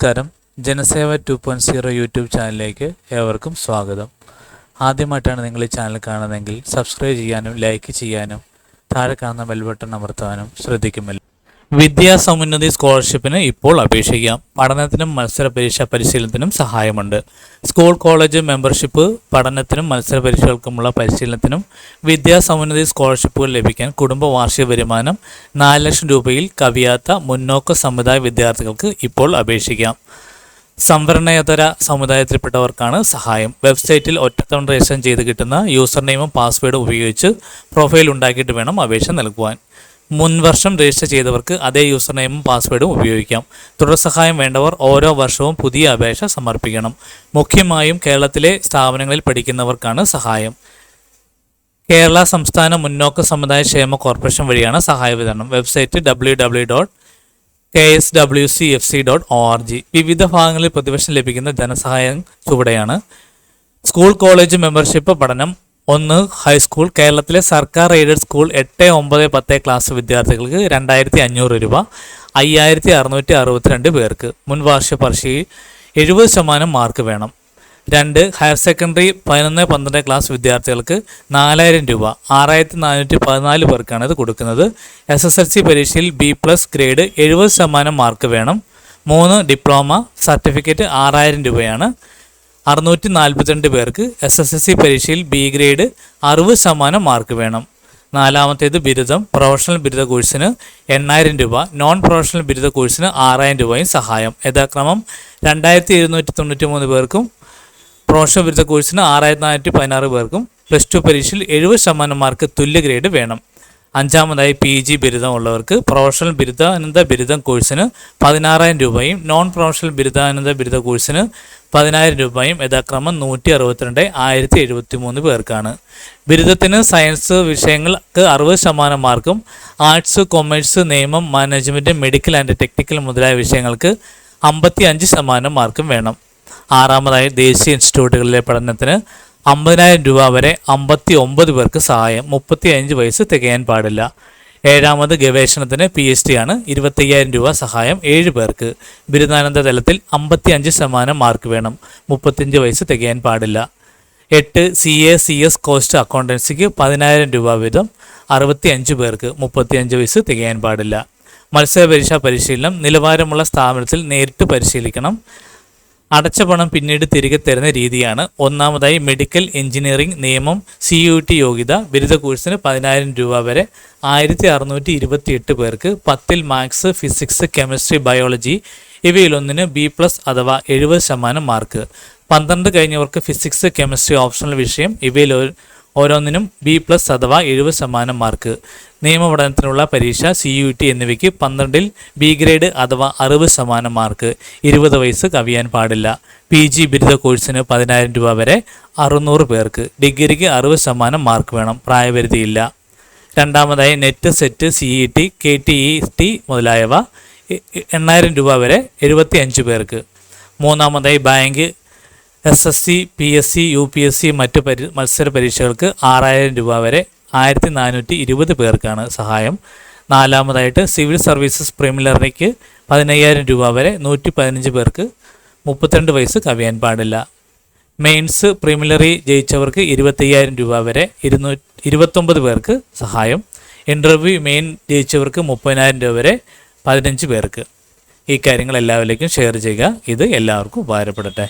നമസ്കാരം. ജനസേവ 2.0 യൂട്യൂബ് ചാനലിലേക്ക് ഏവർക്കും സ്വാഗതം. ആദ്യമായിട്ടാണ് നിങ്ങൾ ഈ ചാനൽ കാണുന്നതെങ്കിൽ സബ്സ്ക്രൈബ് ചെയ്യാനും ലൈക്ക് ചെയ്യാനും താഴെ കാണുന്ന ബെൽ ബട്ടൺ അമർത്താനും ശ്രദ്ധിക്കുമല്ലോ. വിദ്യാസമുന്നതി സ്കോളർഷിപ്പിന് ഇപ്പോൾ അപേക്ഷിക്കാം. പഠനത്തിനും മത്സര പരീക്ഷാ പരിശീലനത്തിനും സഹായമുണ്ട്. സ്കൂൾ കോളേജ് മെമ്പർഷിപ്പ്, പഠനത്തിനും മത്സര പരീക്ഷകൾക്കുമുള്ള പരിശീലനത്തിനും വിദ്യാസമുന്നതി സ്കോളർഷിപ്പുകൾ ലഭിക്കാൻ കുടുംബ വാർഷിക വരുമാനം 4 ലക്ഷം രൂപയിൽ കവിയാത്ത മുന്നോക്ക സമുദായ വിദ്യാർത്ഥികൾക്ക് ഇപ്പോൾ അപേക്ഷിക്കാം. സംവരണേതര സമുദായത്തിൽപ്പെട്ടവർക്കാണ് സഹായം. വെബ്സൈറ്റിൽ ഒറ്റത്തവണ രജിസ്റ്റർ ചെയ്ത് കിട്ടുന്ന യൂസർ നെയിമും പാസ്വേഡും ഉപയോഗിച്ച് പ്രൊഫൈൽ ഉണ്ടാക്കിയിട്ട് വേണം അപേക്ഷ നൽകുവാൻ. മുൻവർഷം രജിസ്റ്റർ ചെയ്തവർക്ക് അതേ യൂസർ നെയിമും പാസ്വേഡും ഉപയോഗിക്കാം. തുടർ സഹായം വേണ്ടവർ ഓരോ വർഷവും പുതിയ അപേക്ഷ സമർപ്പിക്കണം. മുഖ്യമായും കേരളത്തിലെ സ്ഥാപനങ്ങളിൽ പഠിക്കുന്നവർക്കാണ് സഹായം. കേരള സംസ്ഥാന മുന്നോക്ക സമുദായ ക്ഷേമ കോർപ്പറേഷൻ വഴിയാണ് സഹായ വിതരണം. Website www.kswcfc.org. വിവിധ ഭാഗങ്ങളിൽ പ്രതിവർഷം ലഭിക്കുന്ന ധനസഹായം ചുവടെയാണ്. സ്കൂൾ കോളേജ് മെമ്പർഷിപ്പ്, പഠനം 1. ഹൈസ്കൂൾ. കേരളത്തിലെ സർക്കാർ എയ്ഡഡ് സ്കൂൾ 8, 9, 10 ക്ലാസ് വിദ്യാർത്ഥികൾക്ക് 2500 രൂപ. 5662 പേർക്ക്. മുൻവാർഷിക പരീക്ഷയിൽ 70% മാർക്ക് വേണം. 2. ഹയർ സെക്കൻഡറി 11, 12 ക്ലാസ് വിദ്യാർത്ഥികൾക്ക് 4000 രൂപ. 6414 പേർക്കാണ് ഇത് കൊടുക്കുന്നത്. SSLC പരീക്ഷയിൽ B+ ഗ്രേഡ് 70% മാർക്ക് വേണം. 3. ഡിപ്ലോമ സർട്ടിഫിക്കറ്റ് 6000 രൂപയാണ്. 642 പേർക്ക്. SSLC പരീക്ഷയിൽ B ഗ്രേഡ് 60% മാർക്ക് വേണം. 4. ബിരുദം, പ്രൊഫഷണൽ ബിരുദ കോഴ്സിന് 8000 രൂപ. നോൺ പ്രൊഫഷണൽ ബിരുദ കോഴ്സിന് 6000 രൂപയും സഹായം. യഥാക്രമം 2793 പേർക്കും പ്രൊഫഷണൽ ബിരുദ കോഴ്സിന് 6416 പേർക്കും. +2 പരീക്ഷയിൽ 70% മാർക്ക് തുല്യ ഗ്രേഡ് വേണം. 5. PG ബിരുദം ഉള്ളവർക്ക് പ്രൊഫഷണൽ ബിരുദാനന്തര ബിരുദം കോഴ്സിന് 16000 രൂപയും നോൺ പ്രൊഫഷണൽ ബിരുദാനന്തര ബിരുദ കോഴ്സിന് 10000 രൂപയും. യഥാക്രമം 162, 1073 പേർക്കാണ്. ബിരുദത്തിന് സയൻസ് വിഷയങ്ങൾക്ക് 60% മാർക്കും ആർട്സ്, കൊമേഴ്സ്, നിയമം, മാനേജ്മെൻറ്റ്, മെഡിക്കൽ ആൻഡ് ടെക്നിക്കൽ മുതലായ വിഷയങ്ങൾക്ക് 55% മാർക്കും വേണം. 6. ദേശീയ ഇൻസ്റ്റിറ്റ്യൂട്ടുകളിലെ പഠനത്തിന് 50000 രൂപ വരെ 59 പേർക്ക് സഹായം. 35 വയസ്സ് തികയാൻ പാടില്ല. 7. ഗവേഷണത്തിന് PhD ആണ്. 25000 രൂപ സഹായം 7 പേർക്ക്. ബിരുദാനന്തര തലത്തിൽ 55% മാർക്ക് വേണം. 35 വയസ്സ് തികയാൻ പാടില്ല. 8. CA CS കോസ്റ്റ് അക്കൗണ്ടൻസിക്ക് 10000 രൂപ വീതം 65 പേർക്ക്. 35 വയസ്സ് തികയാൻ പാടില്ല. മത്സര പരീക്ഷാ പരിശീലനം നിലവാരമുള്ള സ്ഥാപനത്തിൽ നേരിട്ട് പരിശീലിക്കണം. അടച്ച പണം പിന്നീട് തിരികെ തരുന്ന രീതിയാണ്. 1. മെഡിക്കൽ എഞ്ചിനീയറിംഗ്, നിയമം, CUT യോഗ്യത. ബിരുദ കോഴ്സിന് 10000 രൂപ വരെ. 1628 പേർക്ക്. 10ൽ മാത്സ്, ഫിസിക്സ്, കെമിസ്ട്രി, ബയോളജി ഇവയിലൊന്നിന് B+ അഥവാ 70% മാർക്ക്. 12 കഴിഞ്ഞവർക്ക് ഫിസിക്സ്, കെമിസ്ട്രി ഓപ്ഷണൽ വിഷയം ഇവയിൽ ഓരോന്നിനും B+ അഥവാ 70% മാർക്ക്. നിയമപഠനത്തിനുള്ള പരീക്ഷ, CUT എന്നിവയ്ക്ക് 12ൽ B ഗ്രേഡ് അഥവാ 60% മാർക്ക്. 20 വയസ്സ് കവിയാൻ പാടില്ല. PG ബിരുദ കോഴ്സിന് 10000 രൂപ വരെ. 600 പേർക്ക്. ഡിഗ്രിക്ക് 60% മാർക്ക് വേണം. പ്രായപരിധിയില്ല. 2. നെറ്റ്, സെറ്റ്, CET, KTET മുതലായവ 8000 രൂപ വരെ. 75 പേർക്ക്. 3. ബാങ്ക്, SSC, PSC, UPSC മറ്റു മത്സര പരീക്ഷകൾക്ക് 6000 രൂപ വരെ. 1420 പേർക്കാണ് സഹായം. 4. സിവിൽ സർവീസസ് പ്രിലിമിനറിക്ക് 15000 രൂപ വരെ. 115 പേർക്ക്. 32 വയസ്സ് കവിയാൻ പാടില്ല. മെയിൻസ് പ്രിലിമിനറി ജയിച്ചവർക്ക് 25000 രൂപ വരെ. 29 പേർക്ക് സഹായം. ഇൻ്റർവ്യൂ മെയിൻ ജയിച്ചവർക്ക് 30000 രൂപ വരെ. 15 പേർക്ക്. ഈ കാര്യങ്ങൾ എല്ലാവരിലേക്കും ഷെയർ ചെയ്യുക. ഇത് എല്ലാവർക്കും ഉപകാരപ്പെടട്ടെ.